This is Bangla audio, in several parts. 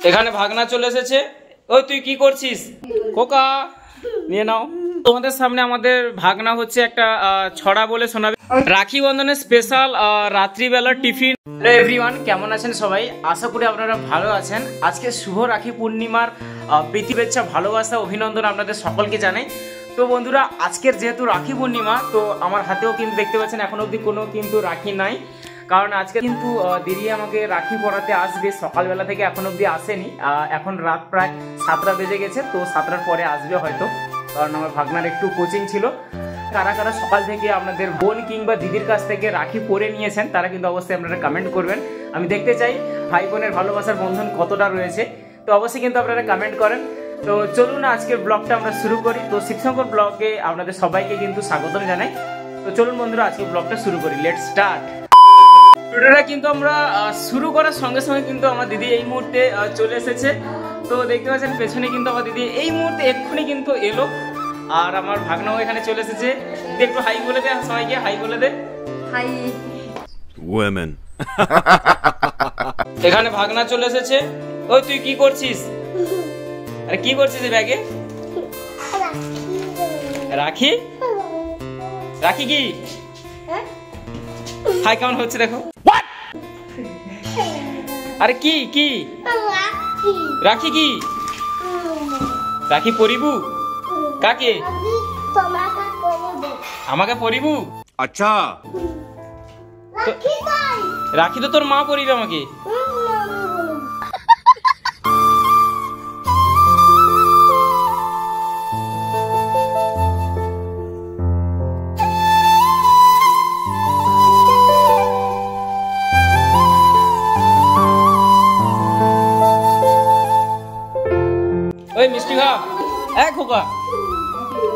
এখানে ভাগনা চলে এসেছে। ওই তুই কি করছিস? কোকা নিয়ে নাও। তোমাদের সামনে আমাদের ভাগনা হচ্ছে একটা ছড়া বলে শোনাবে। রাখি বন্ধনের স্পেশাল রাত্রিবেলার টিফিন। হ্যালো এভরিওয়ান, কেমন আছেন সবাই? আশা করি আপনারা ভালো আছেন। আজকে শুভ রাখি পূর্ণিমার প্রীতি শুভেচ্ছা, ভালোবাসা, অভিনন্দন আপনাদের সকলকে জানাই। তো বন্ধুরা, আজকের যেহেতু রাখি পূর্ণিমা, তো আমার হাতেও কিন্তু দেখতে পাচ্ছেন এখন অবধি কোনো কিন্তু রাখি নাই। কারণ আজকে কিন্তু দিদি আমাকে রাখি পরাতে আসবে, সকালবেলা থেকে এখন অবধি আসেনি। এখন রাত প্রায় 7টা বেজে গেছে, তো 7টার পরে আসবে হয়তো, কারণ আমার ভাগনার একটু কোচিং ছিল। কারা কারা সকাল থেকে আপনাদের বোন কিংবা দিদির কাছ থেকে রাখি পরে নিয়েছেন তারা কিন্তু অবশ্যই আপনারা কমেন্ট করবেন। আমি দেখতে চাই ভাই বোনের ভালোবাসার বন্ধন কতটা রয়েছে, তো অবশ্যই কিন্তু আপনারা কমেন্ট করেন। তো চলুন আজকের ব্লগটা আমরা শুরু করি। তো শিবশঙ্কর ব্লগে আপনাদের সবাইকে কিন্তু স্বাগতম জানাই। তো চলুন বন্ধুরা, আজকে ব্লগটা শুরু করি। Let's start. ভিডিওটা কিন্তু আমরা শুরু করার সঙ্গে সঙ্গে কিন্তু আমার দিদি এই মুহূর্তে চলে এসেছে। তো দেখতে পাচ্ছেন পেছনে কিন্তু আমার দিদি এই মুহূর্তে এক্ষুনি কিন্তু এলো, আর আমার ভাগনাও এখানে চলে এসেছে। দিদি একটু হাই বলে দে সবাইকে, হাই বলে দে। High women. এখানে ভাগনা চলে এসেছে। ওই তুই কি করছিস? আরে কি করছিস ব্যাগে? রাখি। রাখি কি? হাই কেমন হচ্ছে দেখো। আরে কি কি রাখি? কি রাখি পরিবু? কাকে? আমাকে পরিবু? আচ্ছা, রাখি তো তোর মা পরিবে আমাকে। ওই মিষ্টি খা। খোকা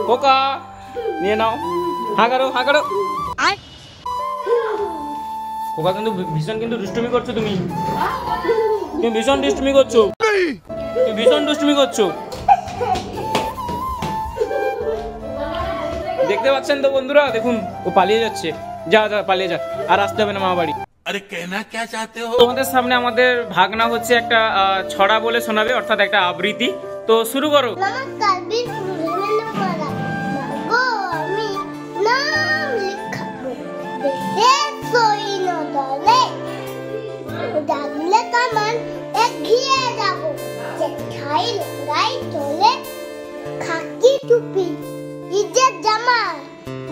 খোকা নিয়ে নাও। হ্যাঁ করো, হ্যাঁ করো। খোকা কিন্তু ভীষণ কিন্তু দুষ্টুমি করছো। তুমি ভীষণ দুষ্টুমি করছো। তুমি ভীষণ দুষ্টুমি করছো, দেখতে পাচ্ছেন তো বন্ধুরা। দেখুন ও পালিয়ে যাচ্ছে। যা যা পালিয়ে যা, আর আসতে হবে না মা বাড়ি। আরে কেনা কে চাইতে হো? তোমাদের সামনে আমাদের ভাগনা হচ্ছে একটা ছড়া বলে শোনাবে, অর্থাৎ একটা আবৃত্তি। তো শুরু করো।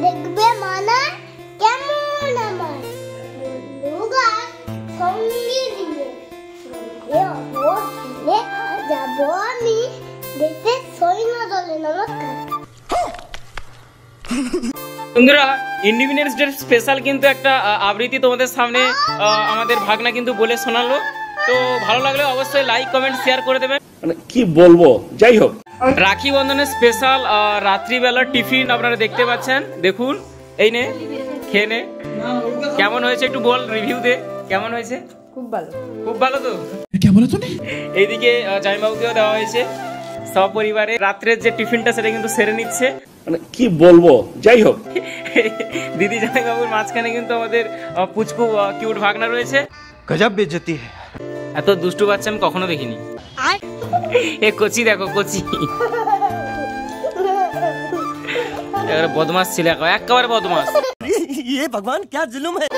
দেখবে মানা কেমন আমার সঙ্গী দিয়ে যাব আমি দেখতে সৈন্য দলে। নমস্কার বন্ধুরা, ইন্ডিপেন্ডেন্স ডে স্পেশাল কিন্তু একটা আবৃত্তি তোমাদের সামনে আমাদের ভাগনা কিন্তু বলে শোনালো। তো ভালো লাগলে অবশ্যই লাইক কমেন্ট শেয়ার করে দেবেন। কি বলবো, যাই হোক। রাখি বন্ধনের স্পেশাল রাত্রিবেলার টিফিন আপনারা দেখতে পাচ্ছেন। দেখুন, এই নে, খেয়ে নে। কেমন হয়েছে একটু বল, রিভিউ দে। কেমন হয়েছে? খুব ভালো। খুব ভালো তো? কে বলো তুমি? এইদিকে জামাইবাবুকেও দেওয়া হয়েছে। সপরিবারে রাত্রের যে টিফিনটা সেটা কিন্তু সেরে নিচ্ছে। কি বলবো, যাই হোক। দিদি জামাইবাবুর মাঝখানে কিন্তু আমাদের পুচকু কিউট ভাগনা রয়েছে। গজব বেজতি। এত দুষ্টু বাচ্চা আমি কখনো দেখিনি। এ কচি দেখো, কচি বদমাস ছিল, একেবারে বদমাস। ये भगवान क्या जुल्म है।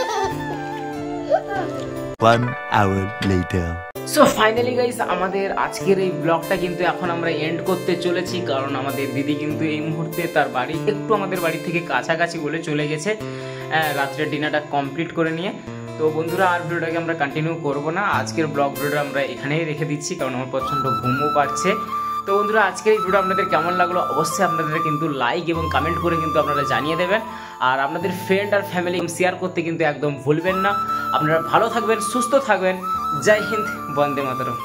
1 hour later. So finally guys, আমাদের আজকের এই ব্লগটা কিন্তু এখন আমরা এন্ড করতে চলেছি, কারণ আমাদের দিদি কিন্তু এই মুহূর্তে তার বাড়ি একটু আমাদের বাড়ি থেকে কাছাকাছি বলে চলে গেছে রাত্রের ডিনারটা কমপ্লিট করে নিয়ে। তো বন্ধুরা, আর ভিডিওটাকে আমরা কন্টিনিউ করবো না। আজকের ব্লগ ভিডিওটা আমরা এখানেই রেখে দিচ্ছি, কারণ আমার প্রচণ্ড ঘুমও পাচ্ছে। তো বন্ধুরা, আজকের এই ভিডিও আপনাদের কেমন লাগলো অবশ্যই আপনাদের কিন্তু লাইক এবং কমেন্ট করে কিন্তু আপনারা জানিয়ে দেবেন। আর আপনাদের ফ্রেন্ড আর ফ্যামিলি শেয়ার করতে কিন্তু একদম ভুলবেন না। আপনারা ভালো থাকবেন, সুস্থ থাকবেন। জয় হিন্দ, বন্দে মাতরম।